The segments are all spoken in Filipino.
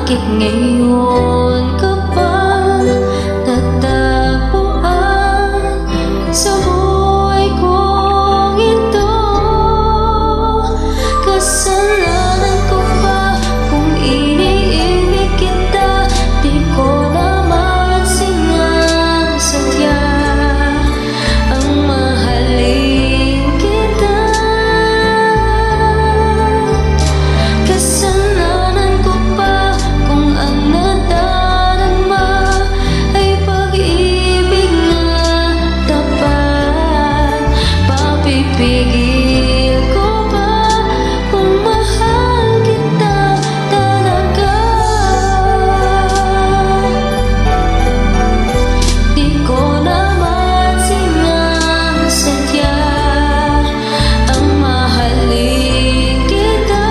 Bakit ngayon ka pa natagpuan sa buhay kong ito? Kasalanan ko ba kung iniibig kita? Di ko naman sinasadya ang mahalin kita. Kasalanan ko ba kung ang nadarama ay pag-ibig na tapat? Papipigil ko ba kung mahal kita talaga? Di ko naman sinasadya ang mahalin kita.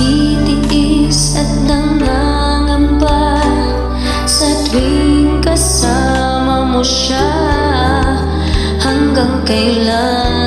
Nagtitiis at nangangamba sa tuwing kasama mo siya. Hanggang kailan